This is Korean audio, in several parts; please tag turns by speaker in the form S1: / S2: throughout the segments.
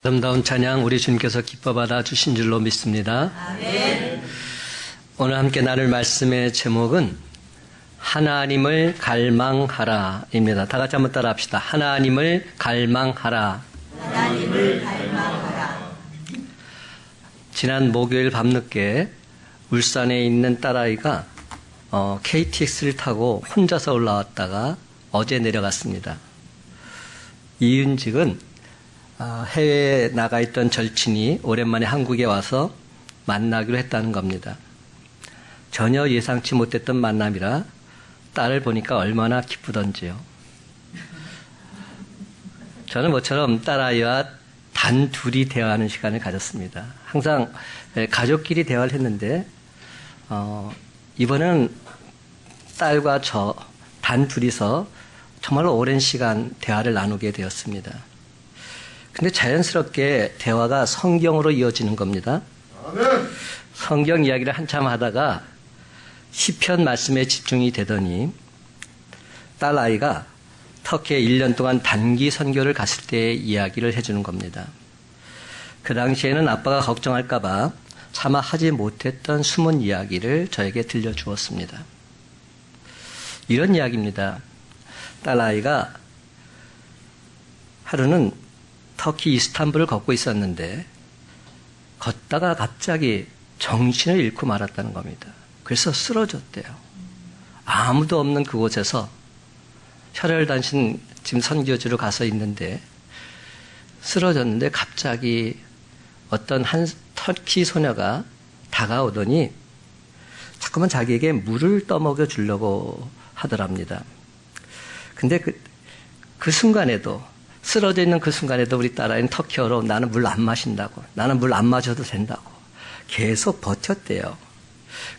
S1: 아름다운 찬양 우리 주님께서 기뻐 받아 주신 줄로 믿습니다.
S2: 아멘.
S1: 오늘 함께 나눌 말씀의 제목은 하나님을 갈망하라입니다. 다 같이 한번 따라 합시다. 하나님을 갈망하라.
S2: 하나님을 갈망하라.
S1: 지난 목요일 밤늦게 울산에 있는 딸아이가 KTX를 타고 혼자서 올라왔다가 어제 내려갔습니다. 이윤직은 해외에 나가 있던 절친이 오랜만에 한국에 와서 만나기로 했다는 겁니다. 전혀 예상치 못했던 만남이라 딸을 보니까 얼마나 기쁘던지요. 저는 모처럼 딸아이와 단 둘이 대화하는 시간을 가졌습니다. 항상 가족끼리 대화를 했는데 이번에는 딸과 저 단 둘이서 정말로 오랜 시간 대화를 나누게 되었습니다. 근데 자연스럽게 대화가 성경으로 이어지는 겁니다. 아멘. 성경 이야기를 한참 하다가 시편 말씀에 집중이 되더니 딸아이가 터키에 1년 동안 단기 선교를 갔을 때의 이야기를 해주는 겁니다. 그 당시에는 아빠가 걱정할까 봐 차마 하지 못했던 숨은 이야기를 저에게 들려주었습니다. 이런 이야기입니다. 딸아이가 하루는 터키 이스탄불을 걷고 있었는데 걷다가 갑자기 정신을 잃고 말았다는 겁니다. 그래서 쓰러졌대요. 아무도 없는 그곳에서 혈혈단신 지금 선교지로 가서 있는데 쓰러졌는데 갑자기 어떤 한 터키 소녀가 다가오더니 자꾸만 자기에게 물을 떠먹여 주려고 하더랍니다. 근데 그 순간에도 쓰러져 있는 그 순간에도 우리 딸아이는 터키어로 나는 물 안 마신다고, 나는 물 안 마셔도 된다고 계속 버텼대요.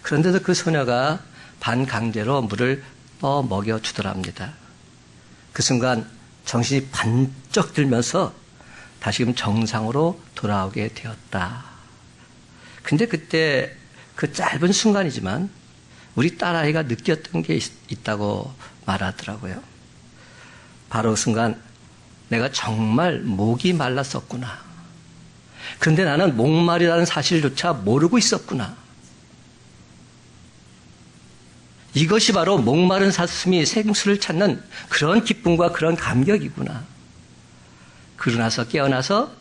S1: 그런데도 그 소녀가 반강제로 물을 떠먹여 주더랍니다. 그 순간 정신이 반짝 들면서 다시금 정상으로 돌아오게 되었다. 근데 그때 그 짧은 순간이지만 우리 딸아이가 느꼈던 게 있다고 말하더라고요. 바로 그 순간 내가 정말 목이 말랐었구나. 그런데 나는 목마르다는 사실조차 모르고 있었구나. 이것이 바로 목마른 사슴이 생수를 찾는 그런 기쁨과 그런 감격이구나. 그러고 나서 깨어나서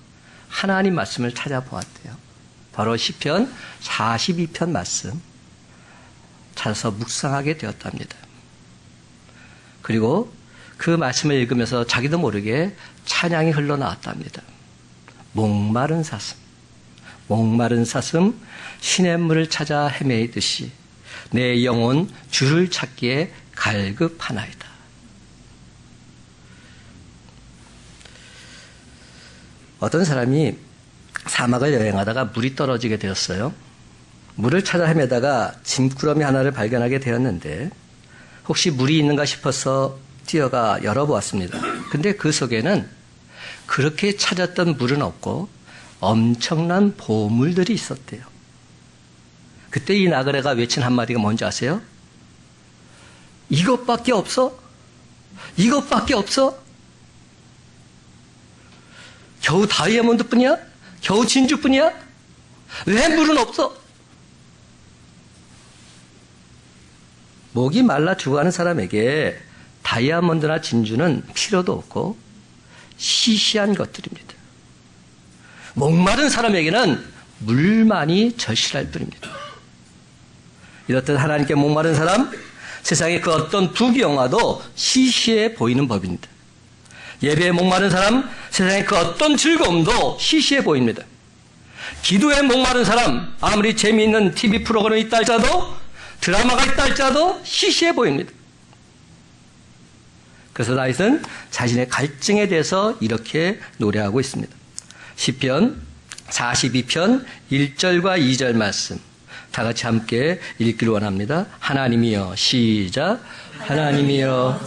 S1: 하나님 말씀을 찾아보았대요. 바로 시편 42편 말씀 찾아서 묵상하게 되었답니다. 그리고 그 말씀을 읽으면서 자기도 모르게 찬양이 흘러나왔답니다. 목마른 사슴, 목마른 사슴, 시냇물을 찾아 헤매이듯이 내 영혼 주를 찾기에 갈급하나이다. 어떤 사람이 사막을 여행하다가 물이 떨어지게 되었어요. 물을 찾아 헤매다가 짐꾸러미 하나를 발견하게 되었는데 혹시 물이 있는가 싶어서 뛰어가 열어보았습니다. 근데 그 속에는 그렇게 찾았던 물은 없고 엄청난 보물들이 있었대요. 그때 이 나그네가 외친 한마디가 뭔지 아세요? 이것밖에 없어? 이것밖에 없어? 겨우 다이아몬드뿐이야? 겨우 진주뿐이야? 왜 물은 없어? 목이 말라 죽어가는 사람에게 다이아몬드나 진주는 필요도 없고 시시한 것들입니다. 목마른 사람에게는 물만이 절실할 뿐입니다. 이렇듯 하나님께 목마른 사람, 세상의 그 어떤 부귀영화도 시시해 보이는 법입니다. 예배에 목마른 사람, 세상의 그 어떤 즐거움도 시시해 보입니다. 기도에 목마른 사람, 아무리 재미있는 TV 프로그램이 있다 할지라도 드라마가 있다 할지라도 시시해 보입니다. 그래서 다윗은 자신의 갈증에 대해서 이렇게 노래하고 있습니다. 시편 42편 1절과 2절 말씀 다 같이 함께 읽기를 원합니다. 하나님이여, 시작. 하나님이여,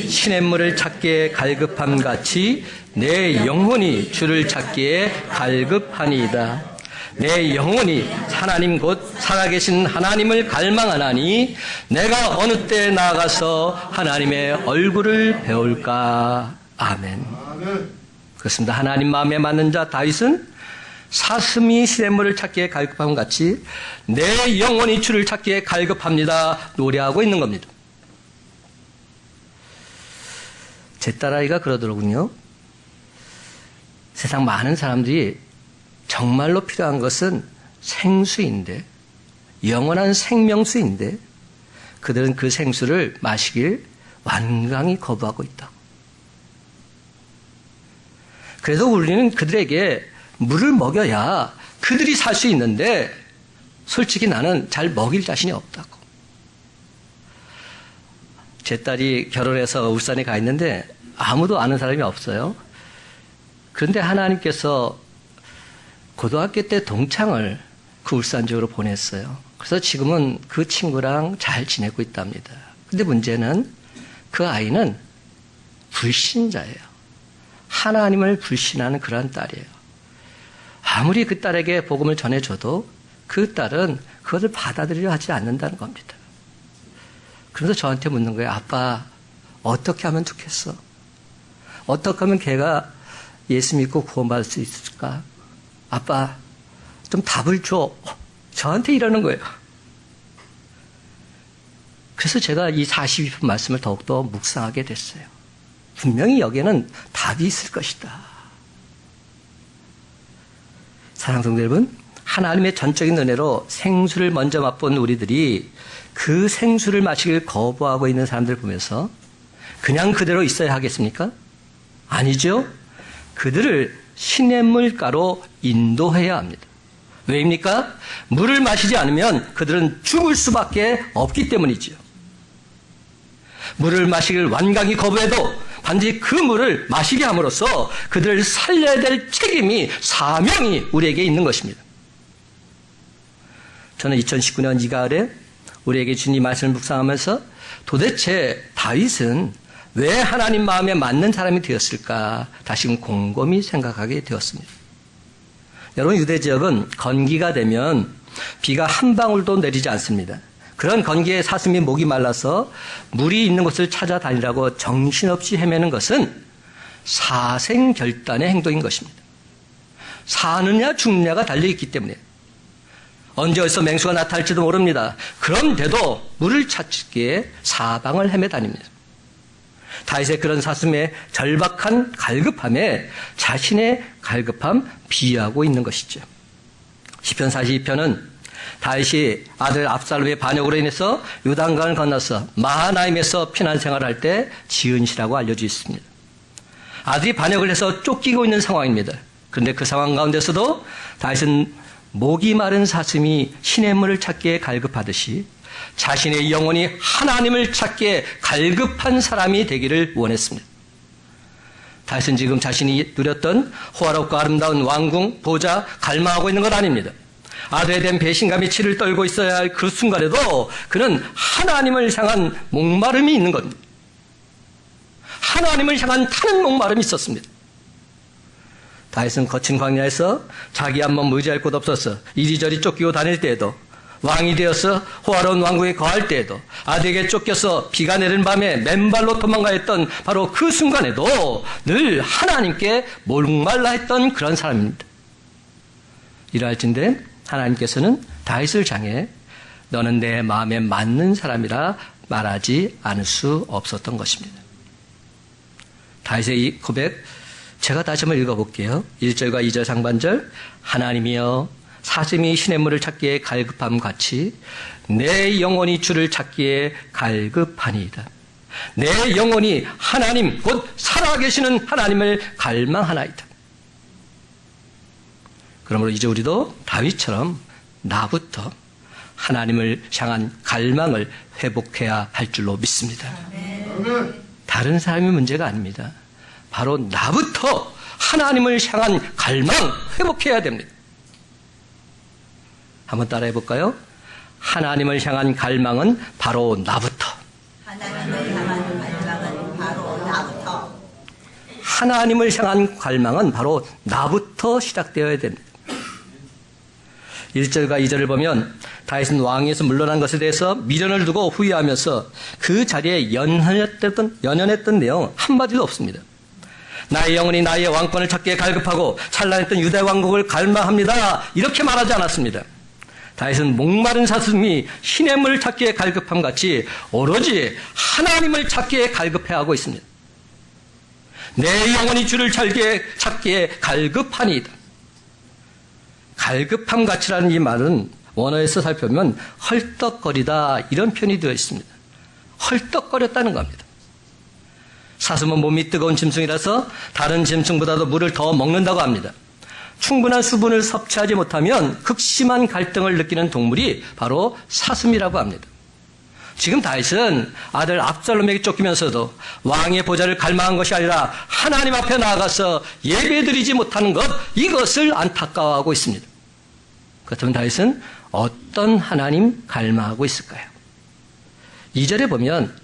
S1: 시냇물을 찾기에 갈급함같이 내 영혼이 주를 찾기에 갈급하니이다. 내 영혼이 하나님 곧 살아계신 하나님을 갈망하나니 내가 어느 때 나아가서 하나님의 얼굴을 배울까. 아멘. 그렇습니다. 하나님 마음에 맞는 자 다윗은 사슴이 시냇물을 찾기에 갈급함 같이 내 영혼이 주를 찾기에 갈급합니다. 노래하고 있는 겁니다. 제 딸아이가 그러더라군요. 세상 많은 사람들이 정말로 필요한 것은 생수인데, 영원한 생명수인데 그들은 그 생수를 마시길 완강히 거부하고 있다고. 그래서 우리는 그들에게 물을 먹여야 그들이 살 수 있는데 솔직히 나는 잘 먹일 자신이 없다고. 제 딸이 결혼해서 울산에 가 있는데 아무도 아는 사람이 없어요. 그런데 하나님께서 고등학교 때 동창을 그 울산 지역으로 보냈어요. 그래서 지금은 그 친구랑 잘 지내고 있답니다. 근데 문제는 그 아이는 불신자예요. 하나님을 불신하는 그런 딸이에요. 아무리 그 딸에게 복음을 전해줘도 그 딸은 그것을 받아들이려 하지 않는다는 겁니다. 그래서 저한테 묻는 거예요. 아빠, 어떻게 하면 좋겠어? 어떻게 하면 걔가 예수 믿고 구원받을 수 있을까? 아빠, 좀 답을 줘. 저한테 이러는 거예요. 그래서 제가 이 42편 말씀을 더욱더 묵상하게 됐어요. 분명히 여기에는 답이 있을 것이다. 사랑하는 성도 여러분, 하나님의 전적인 은혜로 생수를 먼저 맛본 우리들이 그 생수를 마시길 거부하고 있는 사람들을 보면서 그냥 그대로 있어야 하겠습니까? 아니죠. 그들을 시냇물가로 인도해야 합니다. 왜입니까? 물을 마시지 않으면 그들은 죽을 수밖에 없기 때문이지요. 물을 마시길 완강히 거부해도 반드시 그 물을 마시게 함으로써 그들을 살려야 될 책임이, 사명이 우리에게 있는 것입니다. 저는 2019년 이 가을에 우리에게 주님 말씀을 묵상하면서 도대체 다윗은 왜 하나님 마음에 맞는 사람이 되었을까 다시금 곰곰이 생각하게 되었습니다. 여러분, 유대 지역은 건기가 되면 비가 한 방울도 내리지 않습니다. 그런 건기에 사슴이 목이 말라서 물이 있는 곳을 찾아다니라고 정신없이 헤매는 것은 사생결단의 행동인 것입니다. 사느냐 죽느냐가 달려있기 때문에 언제 어디서 맹수가 나타날지도 모릅니다. 그런데도 물을 찾기에 사방을 헤매 다닙니다. 다윗의 그런 사슴의 절박한 갈급함에 자신의 갈급함 비유하고 있는 것이죠. 시편 42편은 다윗이 아들 압살롬의 반역으로 인해서 요단강을 건너서 마하나임에서 피난 생활할 때 지은 시라고 알려져 있습니다. 아들이 반역을 해서 쫓기고 있는 상황입니다. 그런데 그 상황 가운데서도 다윗은 목이 마른 사슴이 시냇물을 찾기에 갈급하듯이 자신의 영혼이 하나님을 찾기에 갈급한 사람이 되기를 원했습니다. 다윗은 지금 자신이 누렸던 호화롭고 아름다운 왕궁, 보좌, 갈망하고 있는 것 아닙니다. 아들에 대한 배신감이 치를 떨고 있어야 할 그 순간에도 그는 하나님을 향한 목마름이 있는 겁니다. 하나님을 향한 타는 목마름이 있었습니다. 다윗은 거친 광야에서 자기 한 몸 의지할 곳 없어서 이리저리 쫓기고 다닐 때에도, 왕이 되어서 호화로운 왕궁에 거할 때에도, 아들에게 쫓겨서 비가 내리는 밤에 맨발로 도망가했던 바로 그 순간에도 늘 하나님께 목말라 했던 그런 사람입니다. 이러할진대 하나님께서는 다윗을 향해 너는 내 마음에 맞는 사람이라 말하지 않을 수 없었던 것입니다. 다윗의 이 고백 제가 다시 한번 읽어볼게요. 1절과 2절 상반절. 하나님이여 사슴이 시냇물을 찾기에 갈급함 같이 내 영혼이 주를 찾기에 갈급하니이다. 내 영혼이 하나님 곧 살아계시는 하나님을 갈망하나이다. 그러므로 이제 우리도 다윗처럼 나부터 하나님을 향한 갈망을 회복해야 할 줄로 믿습니다. 다른 사람이 문제가 아닙니다. 바로 나부터 하나님을 향한 갈망 회복해야 됩니다. 한번 따라해 볼까요? 하나님을 향한 갈망은 바로 나부터.
S2: 하나님을 향한 갈망은 바로 나부터.
S1: 하나님을 향한 갈망은 바로 나부터 시작되어야 됩니다. 1절과 2절을 보면 다윗은 왕위에서 물러난 것에 대해서 미련을 두고 후회하면서 그 자리에 연연했던 내용 한마디도 없습니다. 나의 영혼이 나의 왕권을 찾기에 갈급하고 찬란했던 유대 왕국을 갈망합니다. 이렇게 말하지 않았습니다. 다윗은 목마른 사슴이 신의 물을 찾기에 갈급함 같이 오로지 하나님을 찾기에 갈급해하고 있습니다. 내 영혼이 주를 찾기에 갈급하니이다. 갈급함 같이라는 이 말은 원어에서 살펴보면 헐떡거리다 이런 표현이 되어 있습니다. 헐떡거렸다는 겁니다. 사슴은 몸이 뜨거운 짐승이라서 다른 짐승보다도 물을 더 먹는다고 합니다. 충분한 수분을 섭취하지 못하면 극심한 갈등을 느끼는 동물이 바로 사슴이라고 합니다. 지금 다윗은 아들 압살롬에게 쫓기면서도 왕의 보좌를 갈망한 것이 아니라 하나님 앞에 나아가서 예배드리지 못하는 것, 이것을 안타까워하고 있습니다. 그렇다면 다윗은 어떤 하나님 갈망하고 있을까요? 2절에 보면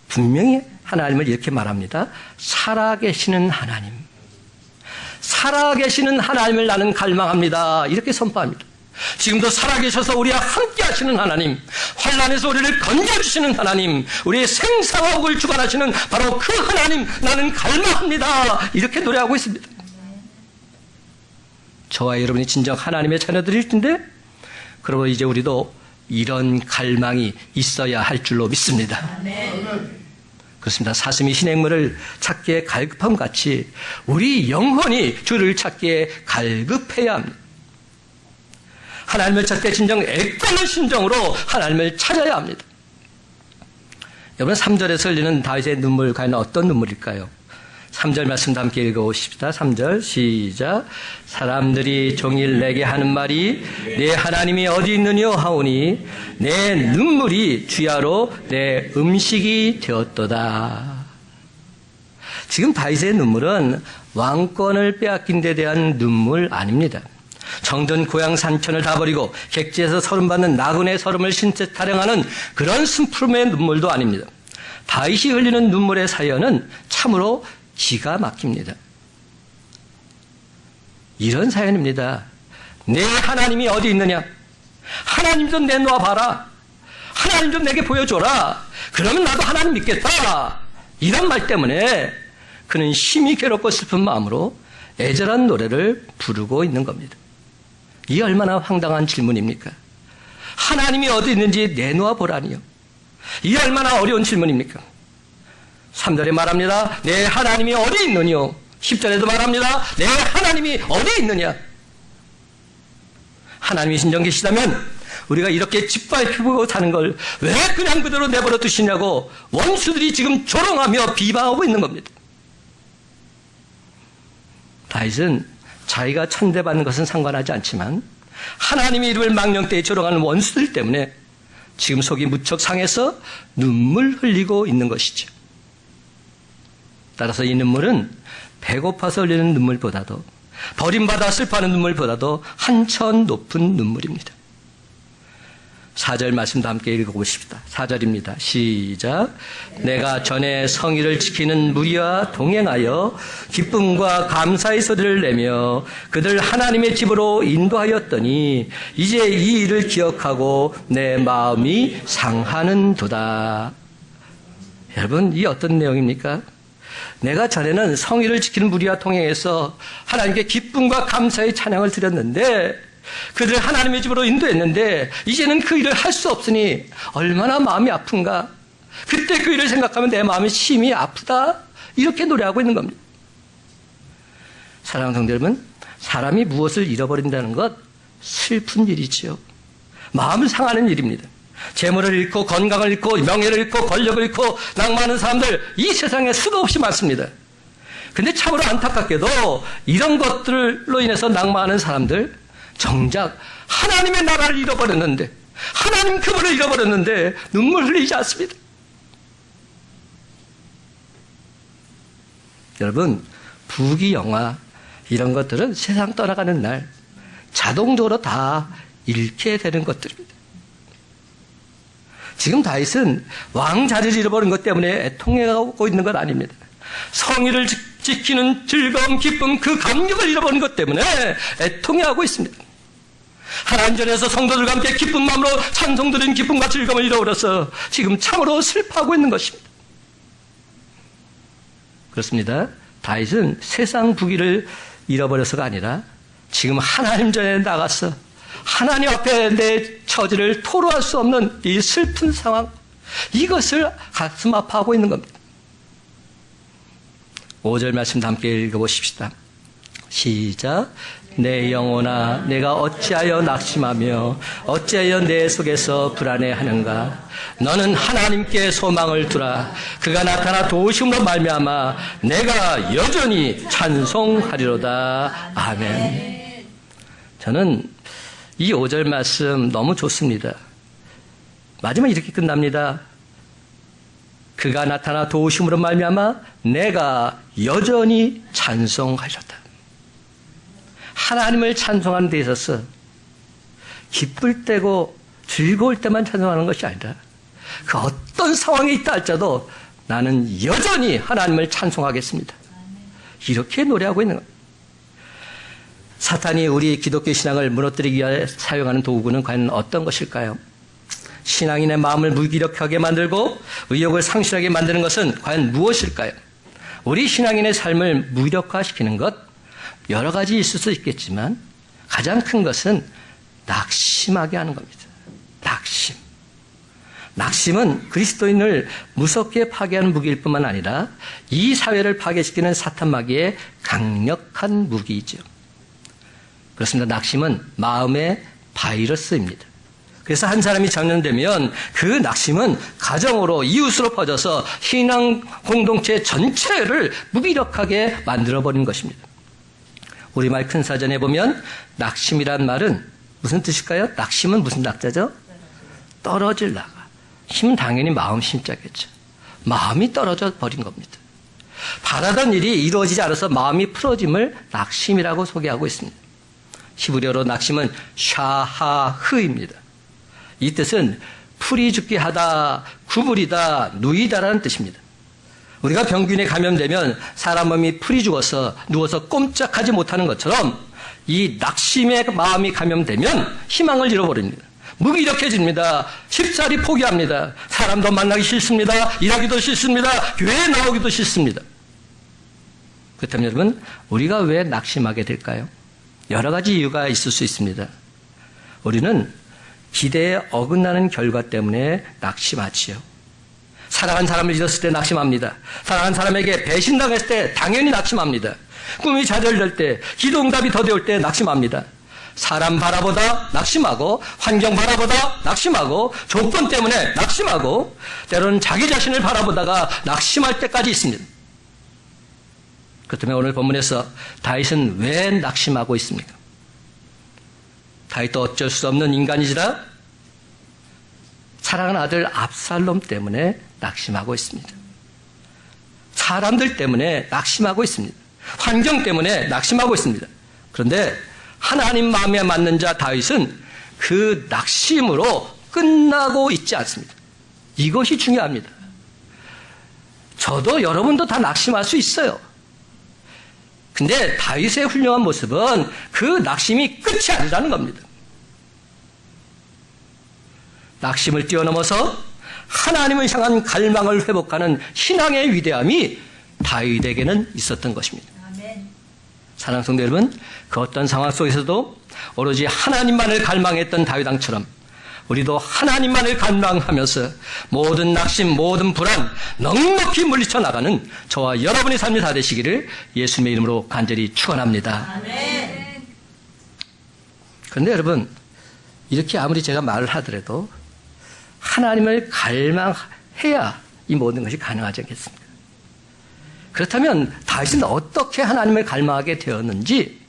S1: 분명히 하나님을 이렇게 말합니다. 살아계시는 하나님. 살아계시는 하나님을 나는 갈망합니다. 이렇게 선포합니다. 지금도 살아계셔서 우리와 함께 하시는 하나님, 환난에서 우리를 건져주시는 하나님, 우리의 생사화복을 주관하시는 바로 그 하나님 나는 갈망합니다. 이렇게 노래하고 있습니다. 저와 여러분이 진정 하나님의 자녀들일 텐데, 그러므로 이제 우리도 이런 갈망이 있어야 할 줄로 믿습니다. 그렇습니다. 사슴이 신행물을 찾기에 갈급함 같이 우리 영혼이 주를 찾기에 갈급해야 합니다. 하나님을 찾기에 진정 애타는 심정으로 하나님을 찾아야 합니다. 여러분 3절에서 흘리는 다윗의 눈물 과연 어떤 눈물일까요? 3절 말씀도 함께 읽어보십시다. 3절 시작. 사람들이 종일 내게 하는 말이 내 하나님이 어디 있느냐 하오니 내 눈물이 주야로 내 음식이 되었도다. 지금 다윗의 눈물은 왕권을 빼앗긴 데 대한 눈물 아닙니다. 정든 고향 산천을 다 버리고 객지에서 서름받는 나그네 서름을 신체 타령하는 그런 슬픔의 눈물도 아닙니다. 다윗이 흘리는 눈물의 사연은 참으로 기가 막힙니다. 이런 사연입니다. 내 하나님이 어디 있느냐? 하나님 좀 내놓아 봐라. 하나님 좀 내게 보여줘라. 그러면 나도 하나님 믿겠다. 이런 말 때문에 그는 심히 괴롭고 슬픈 마음으로 애절한 노래를 부르고 있는 겁니다. 이 얼마나 황당한 질문입니까? 하나님이 어디 있는지 내놓아 보라니요. 이 얼마나 어려운 질문입니까? 3절에 말합니다. 내 하나님이 어디 있느냐? 10절에도 말합니다. 내 하나님이 어디 있느냐? 하나님이 진정 계시다면 우리가 이렇게 짓밟히고 사는 걸 왜 그냥 그대로 내버려 두시냐고 원수들이 지금 조롱하며 비방하고 있는 겁니다. 다윗은 자기가 천대받는 것은 상관하지 않지만 하나님의 이름을 망령되이 조롱하는 원수들 때문에 지금 속이 무척 상해서 눈물 흘리고 있는 것이죠. 따라서 이 눈물은 배고파서 흘리는 눈물보다도 버림받아 슬퍼하는 눈물보다도 한천 높은 눈물입니다. 4절 말씀도 함께 읽어보십시다. 4절입니다. 시작. 내가 전에 성의를 지키는 무리와 동행하여 기쁨과 감사의 소리를 내며 그들 하나님의 집으로 인도하였더니 이제 이 일을 기억하고 내 마음이 상하는도다. 여러분, 이 어떤 내용입니까? 내가 전에는 성의를 지키는 무리와 동행해서 하나님께 기쁨과 감사의 찬양을 드렸는데 그들 하나님의 집으로 인도했는데 이제는 그 일을 할 수 없으니 얼마나 마음이 아픈가. 그때 그 일을 생각하면 내 마음이 심히 아프다. 이렇게 노래하고 있는 겁니다. 사랑하는 성도 여러분, 사람이 무엇을 잃어버린다는 것 슬픈 일이지요. 마음을 상하는 일입니다. 재물을 잃고 건강을 잃고 명예를 잃고 권력을 잃고 낭만하는 사람들 이 세상에 수도 없이 많습니다. 근데 참으로 안타깝게도 이런 것들로 인해서 낭만하는 사람들 정작 하나님의 나라를 잃어버렸는데 하나님 그분을 잃어버렸는데 눈물 흘리지 않습니다. 여러분, 부귀 영화 이런 것들은 세상 떠나가는 날 자동적으로 다 잃게 되는 것들입니다. 지금 다윗은 왕자리를 잃어버린 것 때문에 애통해하고 있는 건 아닙니다. 성의를 지키는 즐거움, 기쁨, 그 감격을 잃어버린 것 때문에 애통해하고 있습니다. 하나님 전에서 성도들과 함께 기쁜 마음으로 찬송드린 기쁨과 즐거움을 잃어버려서 지금 참으로 슬퍼하고 있는 것입니다. 그렇습니다. 다윗은 세상 부귀를 잃어버려서가 아니라 지금 하나님 전에 나가서 하나님 앞에 내 처지를 토로할 수 없는 이 슬픈 상황, 이것을 가슴 아파하고 있는 겁니다. 5절 말씀 함께 읽어보십시다. 시작. 내 영혼아, 내가 어찌하여 낙심하며 어찌하여 내 속에서 불안해하는가? 너는 하나님께 소망을 두라. 그가 나타나 도우심으로 말미암아 내가 여전히 찬송하리로다. 아멘. 저는 이 5절 말씀 너무 좋습니다. 마지막 이렇게 끝납니다. 그가 나타나 도우심으로 말미암아 내가 여전히 찬송하리로다. 하나님을 찬송하는 데 있어서 기쁠 때고 즐거울 때만 찬송하는 것이 아니라 그 어떤 상황에 있다 할지라도 나는 여전히 하나님을 찬송하겠습니다. 이렇게 노래하고 있는 겁니다. 사탄이 우리 기독교 신앙을 무너뜨리기 위해 사용하는 도구는 과연 어떤 것일까요? 신앙인의 마음을 무기력하게 만들고 의욕을 상실하게 만드는 것은 과연 무엇일까요? 우리 신앙인의 삶을 무력화시키는 것, 여러 가지 있을 수 있겠지만 가장 큰 것은 낙심하게 하는 겁니다. 낙심. 낙심은 그리스도인을 무섭게 파괴하는 무기일 뿐만 아니라 이 사회를 파괴시키는 사탄 마귀의 강력한 무기이죠. 그렇습니다. 낙심은 마음의 바이러스입니다. 그래서 한 사람이 장년되면 그 낙심은 가정으로 이웃으로 퍼져서 신앙 공동체 전체를 무기력하게 만들어버리는 것입니다. 우리말 큰 사전에 보면 낙심이란 말은 무슨 뜻일까요? 낙심은 무슨 낙자죠? 떨어질 나가. 힘은 당연히 마음 심자겠죠. 마음이 떨어져 버린 겁니다. 바라던 일이 이루어지지 않아서 마음이 풀어짐을 낙심이라고 소개하고 있습니다. 히브리어로 낙심은 샤하흐입니다. 이 뜻은 풀이 죽게 하다, 구부리다, 누이다라는 뜻입니다. 우리가 병균에 감염되면 사람 몸이 풀이 죽어서 누워서 꼼짝하지 못하는 것처럼 이 낙심의 마음이 감염되면 희망을 잃어버립니다. 무기력해집니다. 쉽사리 포기합니다. 사람도 만나기 싫습니다. 일하기도 싫습니다. 교회에 나오기도 싫습니다. 그렇다면 여러분, 우리가 왜 낙심하게 될까요? 여러 가지 이유가 있을 수 있습니다. 우리는 기대에 어긋나는 결과 때문에 낙심하지요. 사랑한 사람을 잃었을 때 낙심합니다. 사랑한 사람에게 배신당했을 때 당연히 낙심합니다. 꿈이 좌절될 때, 기도응답이 더뎌올 때 낙심합니다. 사람 바라보다 낙심하고, 환경 바라보다 낙심하고, 조건 때문에 낙심하고, 때로는 자기 자신을 바라보다가 낙심할 때까지 있습니다. 그렇다면 오늘 본문에서 다윗은 왜 낙심하고 있습니까? 다윗도 어쩔 수 없는 인간이지라 사랑하는 아들 압살롬 때문에 낙심하고 있습니다. 사람들 때문에 낙심하고 있습니다. 환경 때문에 낙심하고 있습니다. 그런데 하나님 마음에 맞는 자 다윗은 그 낙심으로 끝나고 있지 않습니다. 이것이 중요합니다. 저도 여러분도 다 낙심할 수 있어요. 근데 다윗의 훌륭한 모습은 그 낙심이 끝이 아니라는 겁니다. 낙심을 뛰어넘어서 하나님을 향한 갈망을 회복하는 신앙의 위대함이 다윗에게는 있었던 것입니다.
S2: 아멘.
S1: 사랑하는 성도 여러분, 그 어떤 상황 속에서도 오로지 하나님만을 갈망했던 다윗 왕처럼 우리도 하나님만을 갈망하면서 모든 낙심, 모든 불안 넉넉히 물리쳐 나가는 저와 여러분의 삶이 다 되시기를 예수님의 이름으로 간절히 축원합니다.
S2: 아멘.
S1: 그런데 여러분, 이렇게 아무리 제가 말을 하더라도 하나님을 갈망해야 이 모든 것이 가능하지 않겠습니까? 그렇다면 다윗은 어떻게 하나님을 갈망하게 되었는지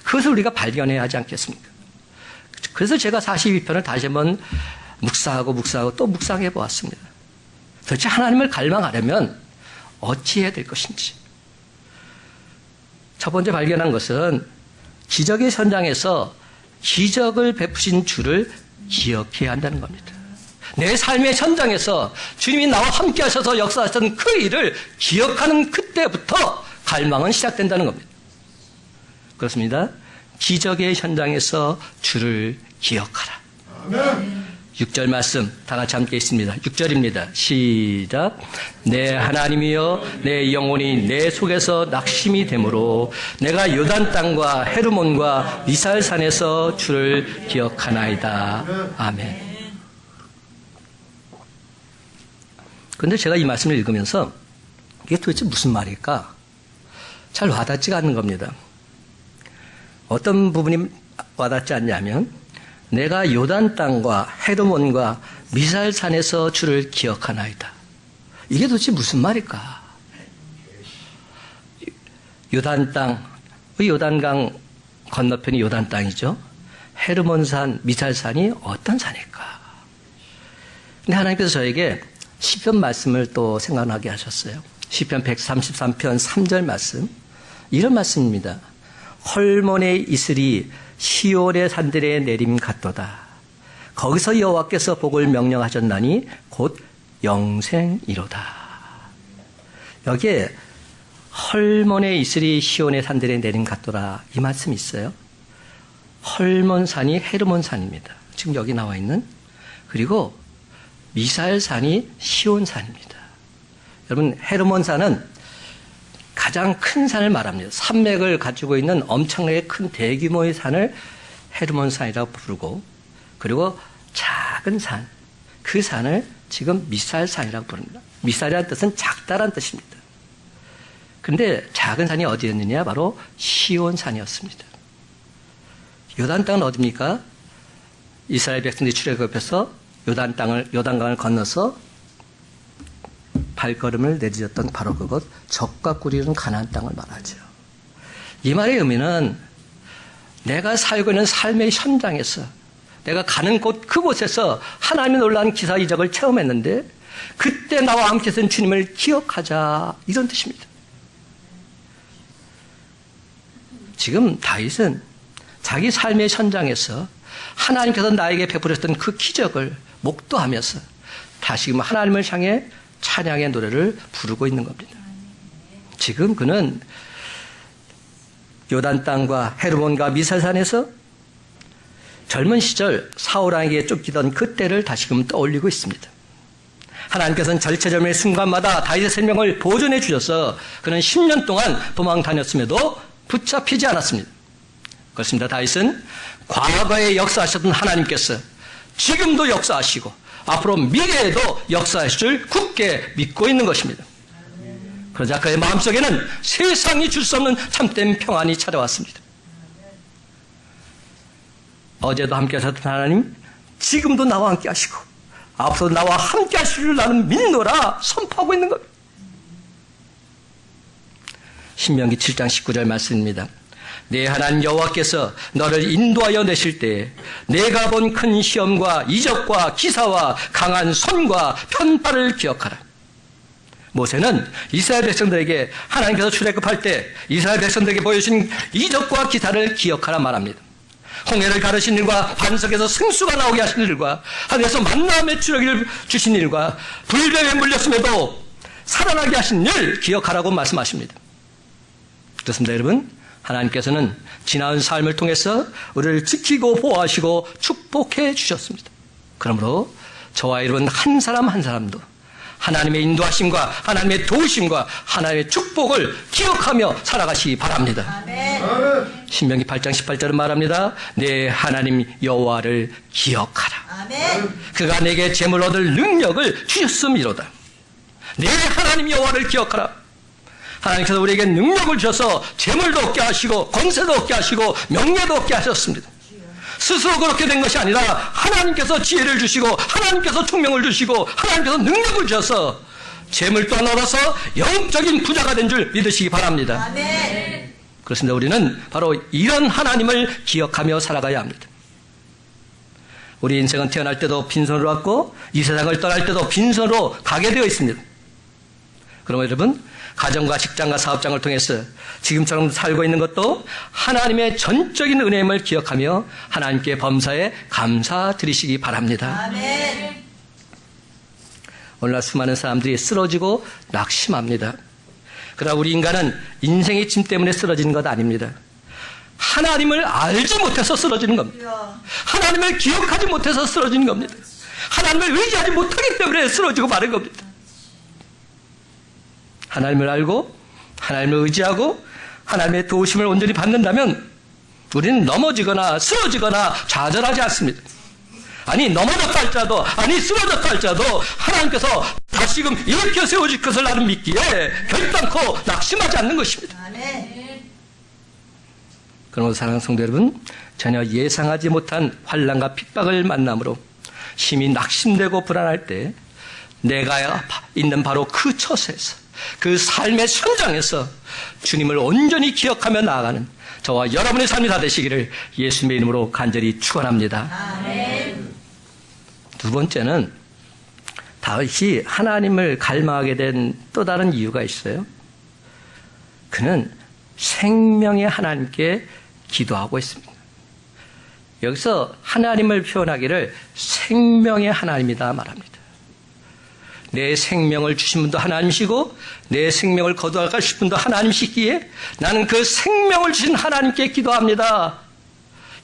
S1: 그것을 우리가 발견해야 하지 않겠습니까? 그래서 제가 42편을 다시 한번 묵상하고 또 묵상해 보았습니다. 도대체 하나님을 갈망하려면 어찌해야 될 것인지. 첫 번째 발견한 것은 기적의 현장에서 기적을 베푸신 주를 기억해야 한다는 겁니다. 내 삶의 현장에서 주님이 나와 함께 하셔서 역사하셨던 그 일을 기억하는 그때부터 갈망은 시작된다는 겁니다. 그렇습니다. 기적의 현장에서 주를 기억하라.
S3: 아멘.
S1: 6절 말씀 다 같이 함께 있습니다. 6절입니다. 시작. 내 하나님이여 내 영혼이 내 속에서 낙심이 되므로 내가 요단 땅과 헤르몬과 미살산에서 주를 기억하나이다. 아멘. 그런데 제가 이 말씀을 읽으면서 이게 도대체 무슨 말일까? 잘 와닿지가 않는 겁니다. 어떤 부분이 와닿지 않냐면 내가 요단 땅과 헤르몬과 미살산에서 주를 기억하나이다. 이게 도대체 무슨 말일까? 요단 땅, 요단강 건너편이 요단 땅이죠. 헤르몬산, 미살산이 어떤 산일까? 근데 하나님께서 저에게 시편 말씀을 또 생각나게 하셨어요. 시편 133편 3절 말씀. 이런 말씀입니다. 헐몬의 이슬이 시온의 산들에 내림 같도다. 거기서 여호와께서 복을 명령하셨나니 곧 영생이로다. 여기에 헐몬의 이슬이 시온의 산들에 내림 같도다. 이 말씀이 있어요. 헐몬산이 헤르몬산입니다. 지금 여기 나와 있는. 그리고 미사엘산이 시온산입니다. 여러분, 헤르몬산은 가장 큰 산을 말합니다. 산맥을 가지고 있는 엄청나게 큰 대규모의 산을 헤르몬산이라고 부르고, 그리고 작은 산, 그 산을 지금 미살산이라고 부릅니다. 미살이라는 뜻은 작다란 뜻입니다. 그런데 작은 산이 어디였느냐? 바로 시온산이었습니다. 요단 땅은 어디입니까? 이스라엘 백성들이 출애굽해서 요단강을 건너서 발걸음을 내딛었던 바로 그곳, 적과 꿀이 는 가나안 땅을 말하죠. 이 말의 의미는 내가 살고 있는 삶의 현장에서, 내가 가는 곳 그곳에서 하나님의 놀라운 기사 이적을 체험했는데 그때 나와 함께 있던 주님을 기억하자, 이런 뜻입니다. 지금 다윗은 자기 삶의 현장에서 하나님께서 나에게 베풀었던 그 기적을 목도하면서 다시금 하나님을 향해 찬양의 노래를 부르고 있는 겁니다. 지금 그는 요단 땅과 헤르몬과 미살산에서 젊은 시절 사울왕에게 쫓기던 그때를 다시금 떠올리고 있습니다. 하나님께서는 절체절명의 순간마다 다윗의 생명을 보존해 주셔서 그는 10년 동안 도망 다녔음에도 붙잡히지 않았습니다. 그렇습니다. 다윗은 과거에 역사하셨던 하나님께서 지금도 역사하시고 앞으로 미래에도 역사하실 줄 굳게 믿고 있는 것입니다. 그러자 그의 마음속에는 세상이 줄 수 없는 참된 평안이 찾아왔습니다. 어제도 함께 하셨던 하나님, 지금도 나와 함께 하시고 앞으로 나와 함께 하실 줄 나는 믿노라 선포하고 있는 겁니다. 신명기 7장 19절 말씀입니다. 내 하나님 여호와께서 너를 인도하여 내실 때 내가 본 큰 시험과 이적과 기사와 강한 손과 편팔을 기억하라. 모세는 이스라엘 백성들에게 하나님께서 출애굽할 때 이스라엘 백성들에게 보여주신 이적과 기사를 기억하라 말합니다. 홍해를 가르신 일과 반석에서 생수가 나오게 하신 일과 하늘에서 만나 메추라기를 주신 일과 불뱀에 물렸음에도 살아나게 하신 일 기억하라고 말씀하십니다. 그렇습니다, 여러분. 하나님께서는 지나온 삶을 통해서 우리를 지키고 보호하시고 축복해 주셨습니다. 그러므로 저와 여러분 한 사람 한 사람도 하나님의 인도하심과 하나님의 도우심과 하나님의 축복을 기억하며 살아가시기 바랍니다.
S2: 아멘.
S1: 신명기 8장 18절은 말합니다. 내 하나님 여호와를 기억하라.
S2: 아멘.
S1: 그가 내게 재물 얻을 능력을 주셨음이로다. 내 하나님 여호와를 기억하라. 하나님께서 우리에게 능력을 주셔서 재물도 얻게 하시고 권세도 얻게 하시고 명예도 얻게 하셨습니다. 스스로 그렇게 된 것이 아니라 하나님께서 지혜를 주시고 하나님께서 총명을 주시고 하나님께서 능력을 주셔서 재물 또한 얻어서 영적인 부자가 된 줄 믿으시기 바랍니다.
S2: 아멘.
S1: 그렇습니다. 우리는 바로 이런 하나님을 기억하며 살아가야 합니다. 우리 인생은 태어날 때도 빈손으로 왔고 이 세상을 떠날 때도 빈손으로 가게 되어 있습니다. 그러면 여러분, 가정과 직장과 사업장을 통해서 지금처럼 살고 있는 것도 하나님의 전적인 은혜임을 기억하며 하나님께 범사에 감사드리시기 바랍니다.
S2: 아멘.
S1: 오늘날 수많은 사람들이 쓰러지고 낙심합니다. 그러나 우리 인간은 인생의 짐 때문에 쓰러지는 것 아닙니다. 하나님을 알지 못해서 쓰러지는 겁니다. 하나님을 기억하지 못해서 쓰러지는 겁니다. 하나님을 의지하지 못하기 때문에 쓰러지고 마는 겁니다. 하나님을 알고 하나님을 의지하고 하나님의 도우심을 온전히 받는다면 우리는 넘어지거나 쓰러지거나 좌절하지 않습니다. 아니 넘어졌다 할지라도 아니 쓰러졌다 할지라도 하나님께서 다시금 일으켜 세워질 것을 나는 믿기에 결단코 낙심하지 않는 것입니다. 그러므로 사랑하는 성도 여러분, 전혀 예상하지 못한 환난과 핍박을 만남으로 심히 낙심되고 불안할 때 내가 있는 바로 그 처소에서 그 삶의 현장에서 주님을 온전히 기억하며 나아가는 저와 여러분의 삶이 다 되시기를 예수님의 이름으로 간절히 축원합니다.
S3: 아멘.
S1: 두 번째는 다윗이 하나님을 갈망하게 된 또 다른 이유가 있어요. 그는 생명의 하나님께 기도하고 있습니다. 여기서 하나님을 표현하기를 생명의 하나님이다 말합니다. 내 생명을 주신 분도 하나님이시고 내 생명을 거두어가실 분도 하나님이시기에 나는 그 생명을 주신 하나님께 기도합니다.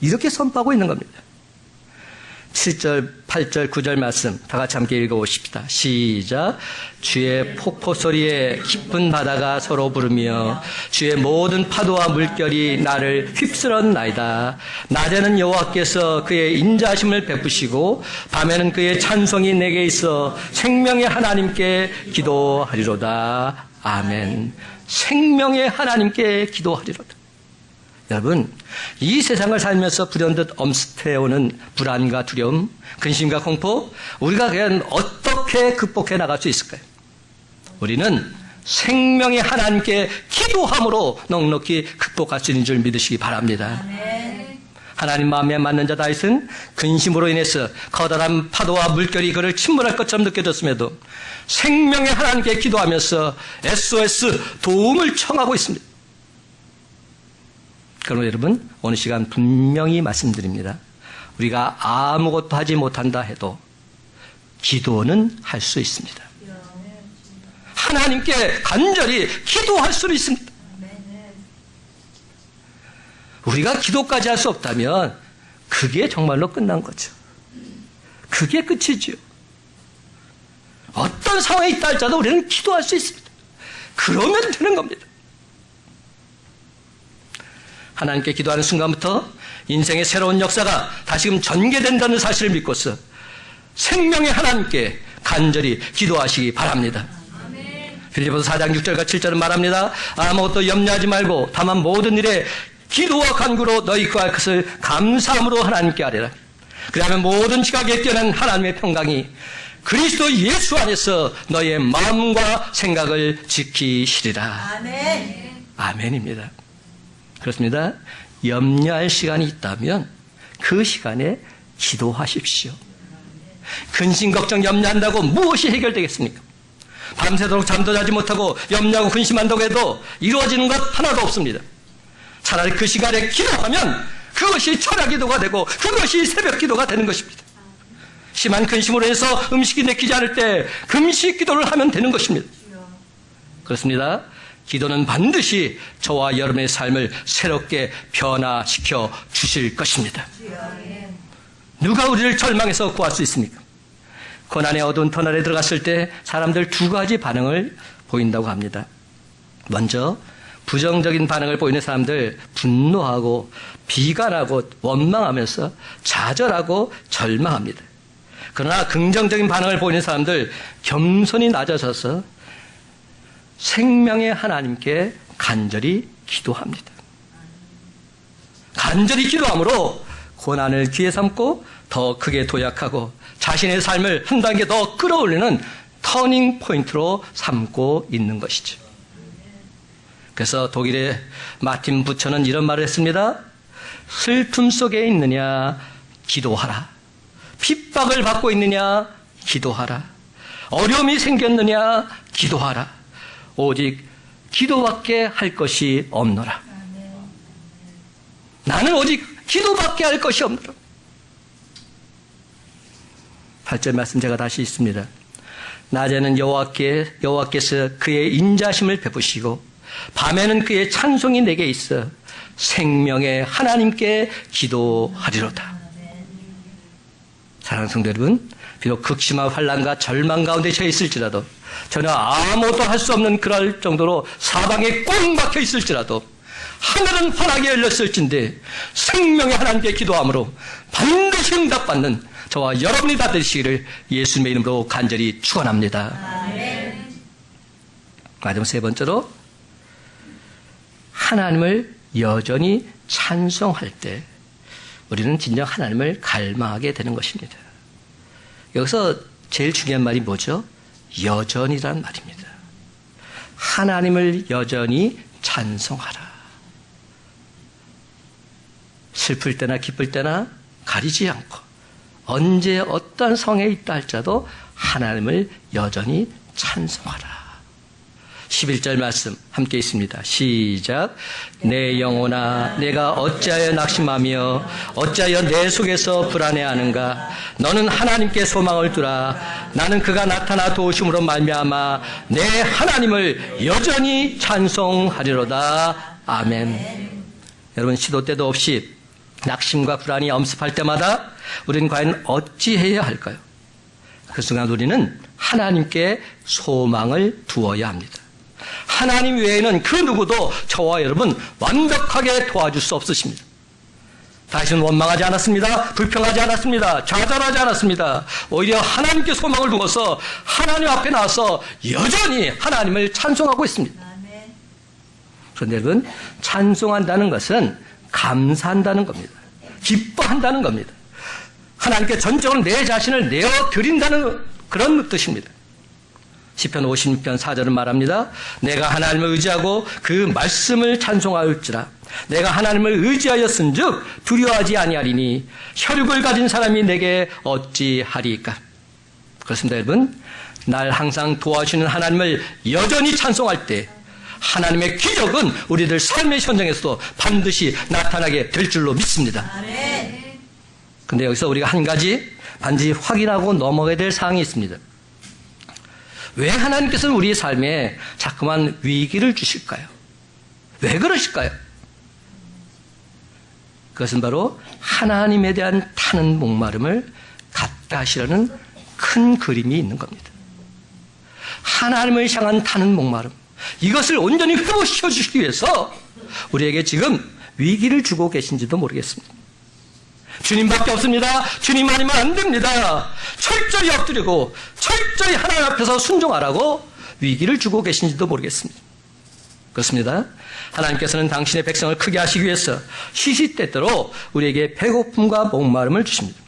S1: 이렇게 선포하고 있는 겁니다. 7절, 8절, 9절 말씀 다 같이 함께 읽어보십시다. 시작. 주의 폭포 소리에 깊은 바다가 서로 부르며 주의 모든 파도와 물결이 나를 휩쓸었나이다. 낮에는 여호와께서 그의 인자하심을 베푸시고 밤에는 그의 찬송이 내게 있어 생명의 하나님께 기도하리로다. 아멘. 생명의 하나님께 기도하리로다. 여러분, 이 세상을 살면서 불현듯 엄습해오는 불안과 두려움, 근심과 공포, 우리가 과연 어떻게 극복해 나갈 수 있을까요? 우리는 생명의 하나님께 기도함으로 넉넉히 극복할 수 있는 줄 믿으시기 바랍니다. 하나님 마음에 맞는 자 다윗은 근심으로 인해서 커다란 파도와 물결이 그를 침몰할 것처럼 느껴졌음에도 생명의 하나님께 기도하면서 SOS 도움을 청하고 있습니다. 그러므로 여러분, 오늘 시간 분명히 말씀드립니다. 우리가 아무것도 하지 못한다 해도 기도는 할 수 있습니다. 하나님께 간절히 기도할 수는 있습니다. 우리가 기도까지 할 수 없다면 그게 정말로 끝난 거죠. 그게 끝이죠. 어떤 상황에 있다 할지라도 우리는 기도할 수 있습니다. 그러면 되는 겁니다. 하나님께 기도하는 순간부터 인생의 새로운 역사가 다시금 전개된다는 사실을 믿고서 생명의 하나님께 간절히 기도하시기 바랍니다. 빌립보서 4장 6절과 7절은 말합니다. 아무것도 염려하지 말고 다만 모든 일에 기도와 간구로 너희 구할 것을 감사함으로 하나님께 아뢰라. 그러면 모든 지각에 뛰어난 하나님의 평강이 그리스도 예수 안에서 너희의 마음과 생각을 지키시리라.
S3: 아멘.
S1: 아멘입니다. 그렇습니다. 염려할 시간이 있다면 그 시간에 기도하십시오. 근심, 걱정, 염려한다고 무엇이 해결되겠습니까? 밤새도록 잠도 자지 못하고 염려하고 근심한다고 해도 이루어지는 것 하나도 없습니다. 차라리 그 시간에 기도하면 그것이 철야 기도가 되고 그것이 새벽 기도가 되는 것입니다. 심한 근심으로 해서 음식이 내키지 않을 때 금식 기도를 하면 되는 것입니다. 그렇습니다. 기도는 반드시 저와 여러분의 삶을 새롭게 변화시켜 주실 것입니다. 누가 우리를 절망해서 구할 수 있습니까? 고난의 어두운 터널에 들어갔을 때 사람들 두 가지 반응을 보인다고 합니다. 먼저 부정적인 반응을 보이는 사람들 분노하고 비관하고 원망하면서 좌절하고 절망합니다. 그러나 긍정적인 반응을 보이는 사람들 겸손히 낮아져서 생명의 하나님께 간절히 기도합니다. 간절히 기도함으로 고난을 기회 삼고 더 크게 도약하고 자신의 삶을 한 단계 더 끌어올리는 터닝 포인트로 삼고 있는 것이죠. 그래서 독일의 마틴 부처는 이런 말을 했습니다. 슬픔 속에 있느냐 기도하라. 핍박을 받고 있느냐 기도하라. 어려움이 생겼느냐 기도하라. 오직 기도밖에 할 것이 없노라. 나는 오직 기도밖에 할 것이 없노라. 8절 말씀 제가 다시 읽습니다. 낮에는 여호와께서 그의 인자심을 베푸시고 밤에는 그의 찬송이 내게 있어 생명의 하나님께 기도하리로다. 사랑하는 성도 여러분, 비록 극심한 환난과 절망 가운데 처해 있을지라도, 전혀 아무것도 할 수 없는 그럴 정도로 사방에 꽉 막혀 있을지라도, 하늘은 환하게 열렸을진데 생명의 하나님께 기도함으로 반드시 응답받는 저와 여러분이 다 되시기를 예수님의 이름으로 간절히 축원합니다. 마지막 세 번째로, 하나님을 여전히 찬송할 때 우리는 진정 하나님을 갈망하게 되는 것입니다. 여기서 제일 중요한 말이 뭐죠? 여전이란 말입니다. 하나님을 여전히 찬송하라. 슬플 때나 기쁠 때나 가리지 않고 언제 어떠한 성에 있다 할지라도 하나님을 여전히 찬송하라. 11절 말씀 함께 있습니다. 시작. 내 영혼아 내가 어찌하여 낙심하며 어찌하여 내 속에서 불안해하는가. 너는 하나님께 소망을 두라. 나는 그가 나타나 도우심으로 말미암아 내 하나님을 여전히 찬송하리로다. 아멘. 여러분, 시도 때도 없이 낙심과 불안이 엄습할 때마다 우리는 과연 어찌해야 할까요? 그 순간 우리는 하나님께 소망을 두어야 합니다. 하나님 외에는 그 누구도 저와 여러분 완벽하게 도와줄 수 없으십니다. 다윗은 원망하지 않았습니다. 불평하지 않았습니다. 좌절하지 않았습니다. 오히려 하나님께 소망을 두어서 하나님 앞에 나와서 여전히 하나님을 찬송하고 있습니다. 그런데 여러분, 찬송한다는 것은 감사한다는 겁니다. 기뻐한다는 겁니다. 하나님께 전적으로 내 자신을 내어드린다는 그런 뜻입니다. 시편 56편 4절은 말합니다. 내가 하나님을 의지하고 그 말씀을 찬송하였지라. 내가 하나님을 의지하였은즉 두려워하지 아니하리니 혈육을 가진 사람이 내게 어찌하리까. 그렇습니다, 여러분. 날 항상 도와주시는 하나님을 여전히 찬송할 때 하나님의 기적은 우리들 삶의 현장에서도 반드시 나타나게 될 줄로 믿습니다. 그런데 여기서 우리가 한 가지 반드시 확인하고 넘어가야 될 사항이 있습니다. 왜 하나님께서는 우리의 삶에 자꾸만 위기를 주실까요? 왜 그러실까요? 그것은 바로 하나님에 대한 타는 목마름을 갖다 하시려는 큰 그림이 있는 겁니다. 하나님을 향한 타는 목마름, 이것을 온전히 회복시켜 주시기 위해서 우리에게 지금 위기를 주고 계신지도 모르겠습니다. 주님밖에 없습니다. 주님 아니면 안 됩니다. 철저히 엎드리고 철저히 하나님 앞에서 순종하라고 위기를 주고 계신지도 모르겠습니다. 그렇습니다. 하나님께서는 당신의 백성을 크게 하시기 위해서 시시때때로 우리에게 배고픔과 목마름을 주십니다.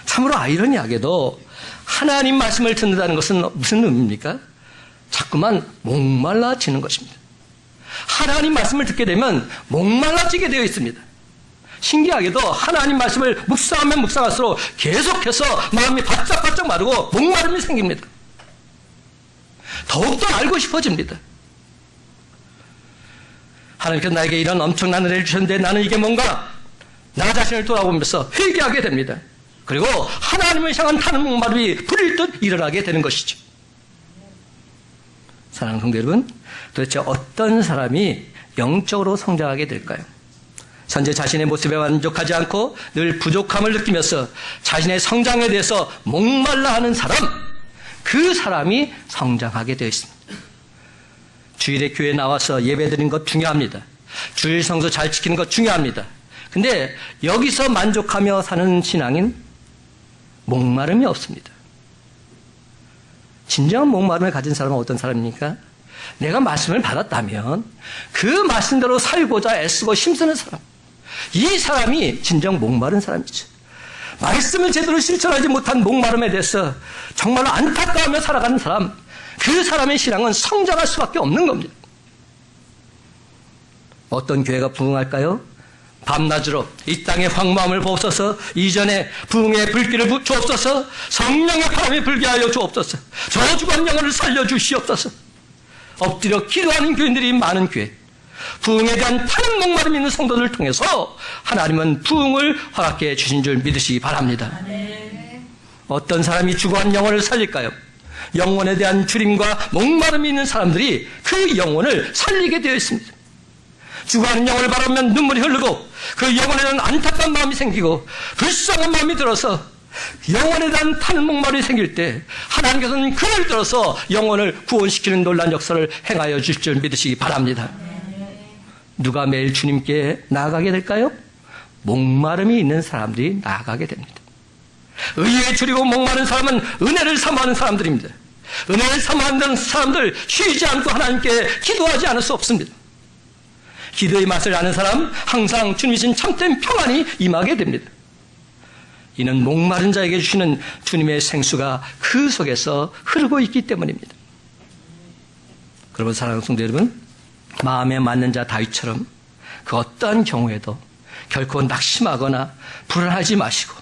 S1: 참으로 아이러니하게도 하나님 말씀을 듣는다는 것은 무슨 의미입니까? 자꾸만 목말라지는 것입니다. 하나님 말씀을 듣게 되면 목말라지게 되어 있습니다. 신기하게도 하나님 말씀을 묵상하면 묵상할수록 계속해서 마음이 바짝바짝 마르고 목마름이 생깁니다. 더욱더 알고 싶어집니다. 하나님께서 나에게 이런 엄청난 은혜를 주셨는데 나는 이게 뭔가, 나 자신을 돌아보면서 회개하게 됩니다. 그리고 하나님을 향한 타는 목마름이 불일 듯 일어나게 되는 것이죠. 사랑하는 성도 여러분, 도대체 어떤 사람이 영적으로 성장하게 될까요? 현재 자신의 모습에 만족하지 않고 늘 부족함을 느끼면서 자신의 성장에 대해서 목말라하는 사람, 그 사람이 성장하게 되어 있습니다. 주일에 교회에 나와서 예배드리는 것 중요합니다. 주일 성수 잘 지키는 것 중요합니다. 근데 여기서 만족하며 사는 신앙인 목마름이 없습니다. 진정한 목마름을 가진 사람은 어떤 사람입니까? 내가 말씀을 받았다면 그 말씀대로 살고자 애쓰고 힘쓰는 사람, 이 사람이 진정 목마른 사람이죠. 말씀을 제대로 실천하지 못한 목마름에 대해서 정말로 안타까워하며 살아가는 사람, 그 사람의 신앙은 성장할 수밖에 없는 겁니다. 어떤 교회가 부흥할까요? 밤낮으로 이 땅의 황무함을 보옵소서, 이전에 부흥의 불길을 주옵소서, 성령의 바람이 불게 하여 주옵소서, 저 죽은 영혼을 살려주시옵소서. 엎드려 기도하는 교인들이 많은 교회, 부흥에 대한 타는 목마름 있는 성도들을 통해서 하나님은 부흥을 허락해 주신 줄 믿으시기 바랍니다. 어떤 사람이 죽어간 영혼을 살릴까요? 영혼에 대한 주림과 목마름이 있는 사람들이 그 영혼을 살리게 되어 있습니다. 죽어가는 영혼을 바라보면 눈물이 흐르고 그 영혼에 대한 안타까운 마음이 생기고 불쌍한 마음이 들어서 영혼에 대한 타는 목마름이 생길 때 하나님께서는 그를 들어서 영혼을 구원시키는 놀라운 역사를 행하여 주실 줄 믿으시기 바랍니다. 누가 매일 주님께 나아가게 될까요? 목마름이 있는 사람들이 나아가게 됩니다. 의에 줄이고 목마른 사람은 은혜를 사모하는 사람들입니다. 은혜를 사모하는 사람들 쉬지 않고 하나님께 기도하지 않을 수 없습니다. 기도의 맛을 아는 사람 항상 주님이신 참된 평안이 임하게 됩니다. 이는 목마른 자에게 주시는 주님의 생수가 그 속에서 흐르고 있기 때문입니다. 그러면 사랑하는 성도 여러분, 마음에 맞는 자 다윗처럼 그 어떠한 경우에도 결코 낙심하거나 불안하지 마시고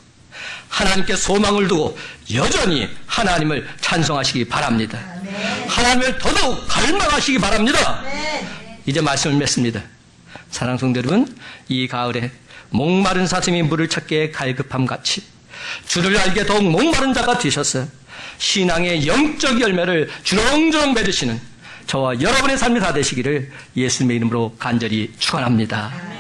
S1: 하나님께 소망을 두고 여전히 하나님을 찬송하시기 바랍니다. 하나님을 더더욱 갈망하시기 바랍니다. 이제 말씀을 맺습니다. 사랑하는 성도 여러분, 이 가을에 목마른 사슴이 물을 찾기에 갈급함 같이 주를 알게 더욱 목마른 자가 되셔서 신앙의 영적 열매를 주렁주렁 맺으시는 저와 여러분의 삶이 다 되시기를 예수님의 이름으로 간절히 축원합니다.